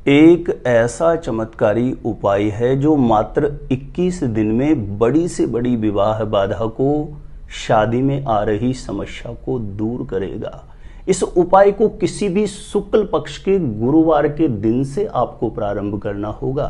एक ऐसा चमत्कारी उपाय है जो मात्र 21 दिन में बड़ी से बड़ी विवाह बाधा को, शादी में आ रही समस्या को दूर करेगा। इस उपाय को किसी भी शुक्ल पक्ष के गुरुवार के दिन से आपको प्रारंभ करना होगा।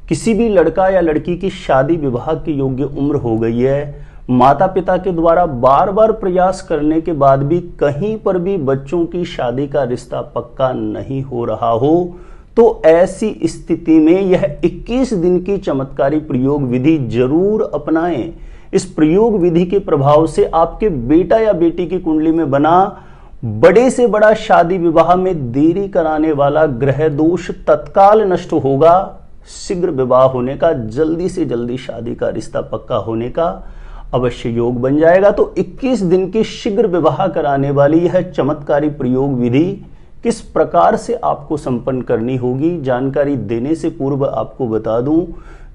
किसी भी लड़का या लड़की की शादी विवाह की योग्य उम्र हो गई है, माता पिता के द्वारा बार बार प्रयास करने के बाद भी कहीं पर भी बच्चों की शादी का रिश्ता पक्का नहीं हो रहा हो, तो ऐसी स्थिति में यह 21 दिन की चमत्कारी प्रयोग विधि जरूर अपनाएं। इस प्रयोग विधि के प्रभाव से आपके बेटा या बेटी की कुंडली में बना बड़े से बड़ा शादी विवाह में देरी कराने वाला ग्रह दोष तत्काल नष्ट होगा। शीघ्र विवाह होने का, जल्दी से जल्दी शादी का रिश्ता पक्का होने का अवश्य योग बन जाएगा। तो 21 दिन की शीघ्र विवाह कराने वाली यह चमत्कारी प्रयोग विधि किस प्रकार से आपको संपन्न करनी होगी, जानकारी देने से पूर्व आपको बता दूं,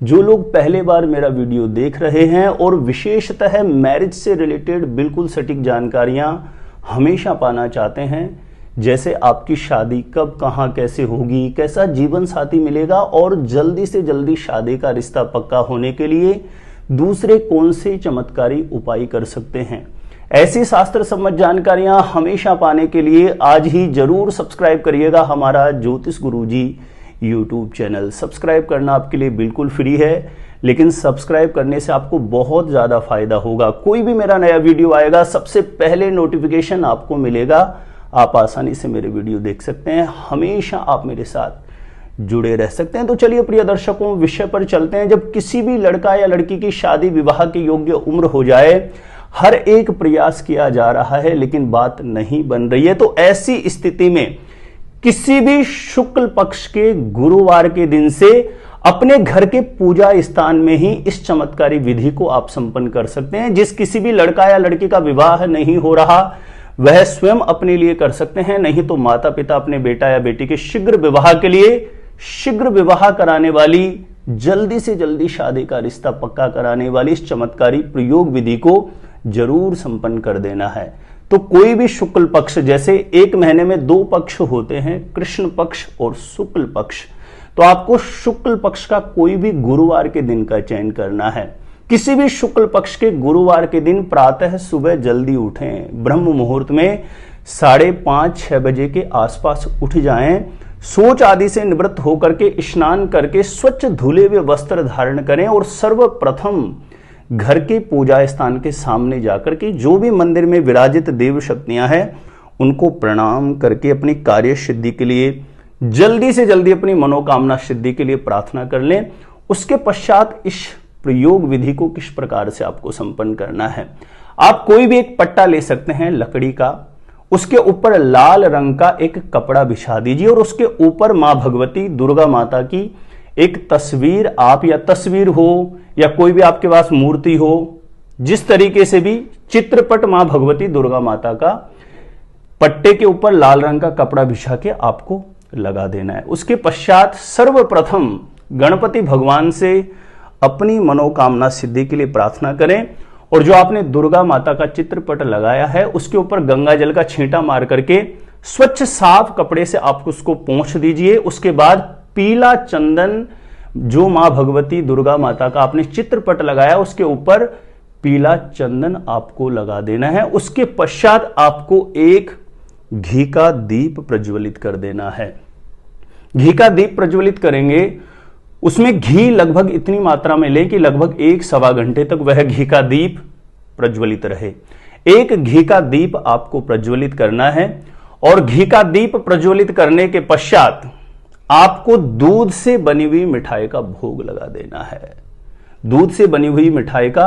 जो लोग पहले बार मेरा वीडियो देख रहे हैं और विशेषतः मैरिज से रिलेटेड बिल्कुल सटीक जानकारियां हमेशा पाना चाहते हैं, जैसे आपकी शादी कब, कहां, कैसे होगी, कैसा जीवन साथी मिलेगा और जल्दी से जल्दी शादी का रिश्ता पक्का होने के लिए दूसरे कौन से चमत्कारी उपाय कर सकते हैं, ऐसी शास्त्र सम्मत जानकारियां हमेशा पाने के लिए आज ही जरूर सब्सक्राइब करिएगा हमारा ज्योतिष गुरुजी यूट्यूब चैनल। सब्सक्राइब करना आपके लिए बिल्कुल फ्री है, लेकिन सब्सक्राइब करने से आपको बहुत ज्यादा फायदा होगा। कोई भी मेरा नया वीडियो आएगा सबसे पहले नोटिफिकेशन आपको मिलेगा। आप आसानी से मेरे वीडियो देख सकते हैं, हमेशा आप मेरे साथ जुड़े रह सकते हैं। तो चलिए प्रिय दर्शकों, विषय पर चलते हैं। जब किसी भी लड़का या लड़की की शादी विवाह की योग्य उम्र हो जाए, हर एक प्रयास किया जा रहा है लेकिन बात नहीं बन रही है, तो ऐसी स्थिति में किसी भी शुक्ल पक्ष के गुरुवार के दिन से अपने घर के पूजा स्थान में ही इस चमत्कारी विधि को आप संपन्न कर सकते हैं। जिस किसी भी लड़का या लड़की का विवाह नहीं हो रहा, वह स्वयं अपने लिए कर सकते हैं, नहीं तो माता पिता अपने बेटा या बेटी के शीघ्र विवाह के लिए शीघ्र विवाह कराने वाली, जल्दी से जल्दी शादी का रिश्ता पक्का कराने वाली इस चमत्कारी प्रयोग विधि को जरूर संपन्न कर देना है। तो कोई भी शुक्ल पक्ष, जैसे एक महीने में 2 पक्ष होते हैं, कृष्ण पक्ष और शुक्ल पक्ष, तो आपको शुक्ल पक्ष का कोई भी गुरुवार के दिन का चयन करना है। किसी भी शुक्ल पक्ष के गुरुवार के दिन प्रातः सुबह जल्दी उठें, ब्रह्म मुहूर्त में 5:30-6 बजे के आसपास उठ जाएं, सोच आदि से निवृत्त होकर के स्नान करके स्वच्छ धुले हुए वस्त्र धारण करें और सर्वप्रथम घर के पूजा स्थान के सामने जाकर के जो भी मंदिर में विराजित देव शक्तियां हैं उनको प्रणाम करके अपनी कार्य सिद्धि के लिए, जल्दी से जल्दी अपनी मनोकामना सिद्धि के लिए प्रार्थना कर लें। उसके पश्चात इस प्रयोग विधि को किस प्रकार से आपको संपन्न करना है, आप कोई भी एक पट्टा ले सकते हैं लकड़ी का, उसके ऊपर लाल रंग का एक कपड़ा बिछा दीजिए और उसके ऊपर मां भगवती दुर्गा माता की एक तस्वीर, आप या तस्वीर हो या कोई भी आपके पास मूर्ति हो, जिस तरीके से भी चित्रपट मां भगवती दुर्गा माता का पट्टे के ऊपर लाल रंग का कपड़ा बिछा के आपको लगा देना है। उसके पश्चात सर्वप्रथम गणपति भगवान से अपनी मनोकामना सिद्धि के लिए प्रार्थना करें और जो आपने दुर्गा माता का चित्रपट लगाया है उसके ऊपर गंगा जल का छींटा मार करके स्वच्छ साफ कपड़े से आप उसको पोंछ दीजिए। उसके बाद पीला चंदन, जो मां भगवती दुर्गा माता का आपने चित्रपट लगाया उसके ऊपर पीला चंदन आपको लगा देना है। उसके पश्चात आपको एक घी का दीप प्रज्वलित कर देना है। घी का दीप प्रज्वलित करेंगे, उसमें घी लगभग इतनी मात्रा में लें कि लगभग 1-1.25 घंटे तक वह घी का दीप प्रज्वलित रहे। एक घी का दीप आपको प्रज्वलित करना है और घी का दीप प्रज्वलित करने के पश्चात आपको दूध से बनी हुई मिठाई का भोग लगा देना है। दूध से बनी हुई मिठाई का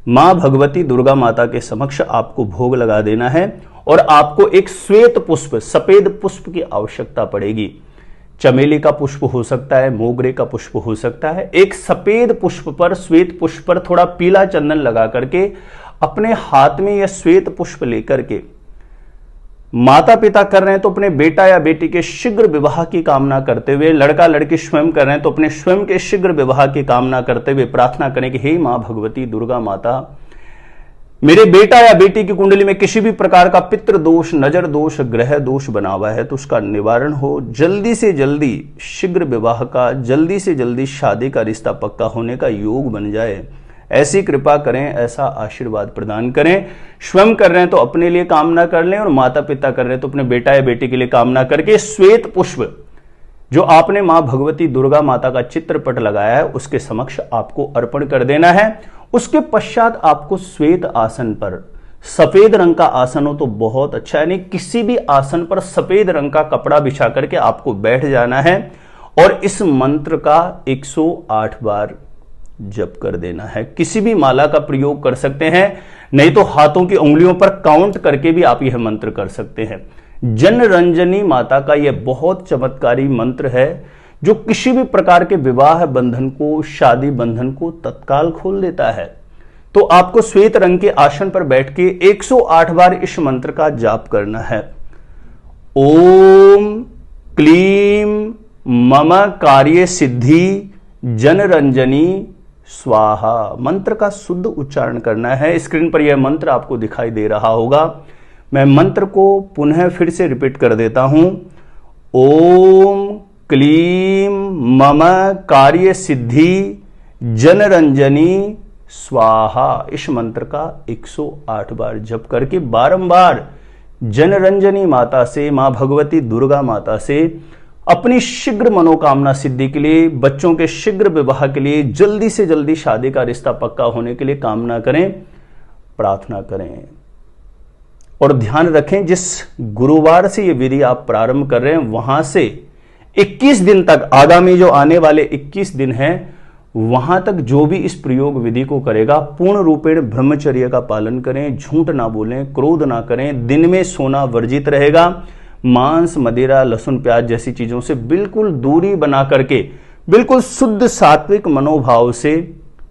मां भगवती दुर्गा माता के समक्ष आपको भोग लगा देना है और आपको एक श्वेत पुष्प, सफेद पुष्प की आवश्यकता पड़ेगी। चमेली का पुष्प हो सकता है, मोगरे का पुष्प हो सकता है। एक सफेद पुष्प पर, श्वेत पुष्प पर थोड़ा पीला चंदन लगा करके अपने हाथ में यह श्वेत पुष्प लेकर के, माता पिता कर रहे हैं तो अपने बेटा या बेटी के शीघ्र विवाह की कामना करते हुए, लड़का लड़की स्वयं कर रहे हैं तो अपने स्वयं के शीघ्र विवाह की कामना करते हुए प्रार्थना करें कि हे मां भगवती दुर्गा माता, मेरे बेटा या बेटी की कुंडली में किसी भी प्रकार का पितृ दोष, नजर दोष, ग्रह दोष बना हुआ है तो उसका निवारण हो, जल्दी से जल्दी शीघ्र विवाह का, जल्दी से जल्दी शादी का रिश्ता पक्का होने का योग बन जाए, ऐसी कृपा करें, ऐसा आशीर्वाद प्रदान करें। स्वयं कर रहे हैं तो अपने लिए कामना कर लें और माता पिता कर रहे हैं तो अपने बेटा या बेटी के लिए कामना करके श्वेत पुष्प जो आपने मां भगवती दुर्गा माता का चित्रपट लगाया है उसके समक्ष आपको अर्पण कर देना है। उसके पश्चात आपको श्वेत आसन पर, सफेद रंग का आसन हो तो बहुत अच्छा है, नहीं किसी भी आसन पर सफेद रंग का कपड़ा बिछा करके आपको बैठ जाना है और इस मंत्र का 108 बार जप कर देना है। किसी भी माला का प्रयोग कर सकते हैं, नहीं तो हाथों की उंगलियों पर काउंट करके भी आप यह मंत्र कर सकते हैं। जनरंजनी माता का यह बहुत चमत्कारी मंत्र है जो किसी भी प्रकार के विवाह बंधन को, शादी बंधन को तत्काल खोल देता है। तो आपको श्वेत रंग के आसन पर बैठ के 108 बार इस मंत्र का जाप करना है। ओम क्लीम मम कार्य सिद्धि जनरंजनी स्वाहा, मंत्र का शुद्ध उच्चारण करना है। स्क्रीन पर यह मंत्र आपको दिखाई दे रहा होगा। मैं मंत्र को पुनः फिर से रिपीट कर देता हूं। ओम क्लीम मम कार्य सिद्धि जनरंजनी स्वाहा, इस मंत्र का 108 बार जप करके बारंबार जनरंजनी माता से, मां भगवती दुर्गा माता से अपनी शीघ्र मनोकामना सिद्धि के लिए, बच्चों के शीघ्र विवाह के लिए, जल्दी से जल्दी शादी का रिश्ता पक्का होने के लिए कामना करें, प्रार्थना करें। और ध्यान रखें जिस गुरुवार से ये विधि आप प्रारंभ कर रहे हैं वहां से 21 दिन तक, आगामी जो आने वाले 21 दिन हैं वहां तक जो भी इस प्रयोग विधि को करेगा पूर्ण रूपेण ब्रह्मचर्य का पालन करें, झूठ ना बोलें, क्रोध ना करें, दिन में सोना वर्जित रहेगा, मांस, मदिरा, लहसुन, प्याज जैसी चीजों से बिल्कुल दूरी बना करके बिल्कुल शुद्ध सात्विक मनोभाव से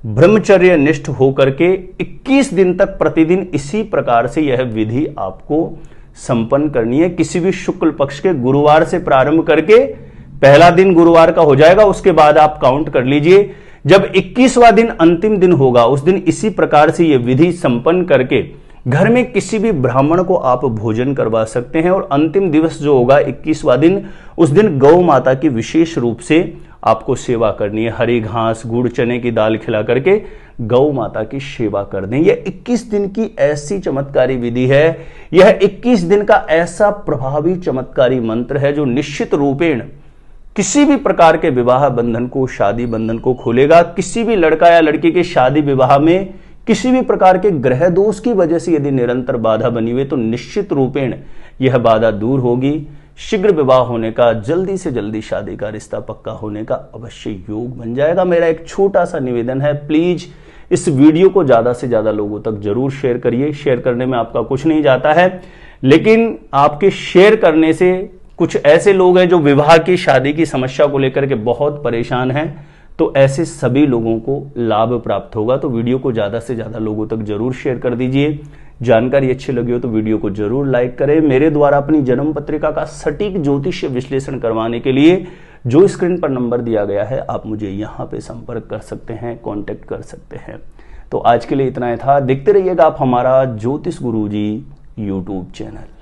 ब्रह्मचर्य निष्ठ होकर के 21 दिन तक प्रतिदिन इसी प्रकार से यह विधि आपको संपन्न करनी है। किसी भी शुक्ल पक्ष के गुरुवार से प्रारंभ करके, पहला दिन गुरुवार का हो जाएगा, उसके बाद आप काउंट कर लीजिए, जब 21वां दिन अंतिम दिन होगा उस दिन इसी प्रकार से यह विधि संपन्न करके घर में किसी भी ब्राह्मण को आप भोजन करवा सकते हैं। और अंतिम दिवस जो होगा 21वां दिन, उस दिन गौ माता की विशेष रूप से आपको सेवा करनी है। हरी घास, गुड़, चने की दाल खिला करके गौ माता की सेवा कर दें। यह 21 दिन की ऐसी चमत्कारी विधि है, यह 21 दिन का ऐसा प्रभावी चमत्कारी मंत्र है जो निश्चित रूपेण किसी भी प्रकार के विवाह बंधन को, शादी बंधन को खोलेगा। किसी भी लड़का या लड़की के शादी विवाह में किसी भी प्रकार के ग्रह दोष की वजह से यदि निरंतर बाधा बनी हुई तो निश्चित रूपेण यह बाधा दूर होगी। शीघ्र विवाह होने का, जल्दी से जल्दी शादी का रिश्ता पक्का होने का अवश्य योग बन जाएगा। मेरा एक छोटा सा निवेदन है, प्लीज इस वीडियो को ज्यादा से ज्यादा लोगों तक जरूर शेयर करिए। शेयर करने में आपका कुछ नहीं जाता है, लेकिन आपके शेयर करने से कुछ ऐसे लोग हैं जो विवाह की, शादी की समस्या को लेकर के बहुत परेशान हैं, तो ऐसे सभी लोगों को लाभ प्राप्त होगा। तो वीडियो को ज्यादा से ज्यादा लोगों तक जरूर शेयर कर दीजिए। जानकारी अच्छी लगी हो तो वीडियो को जरूर लाइक करें। मेरे द्वारा अपनी जन्म पत्रिका का सटीक ज्योतिषीय विश्लेषण करवाने के लिए जो स्क्रीन पर नंबर दिया गया है आप मुझे यहाँ पे संपर्क कर सकते हैं, कांटेक्ट कर सकते हैं। तो आज के लिए इतना ही था। देखते रहिएगा आप हमारा ज्योतिष गुरुजी यूट्यूब चैनल।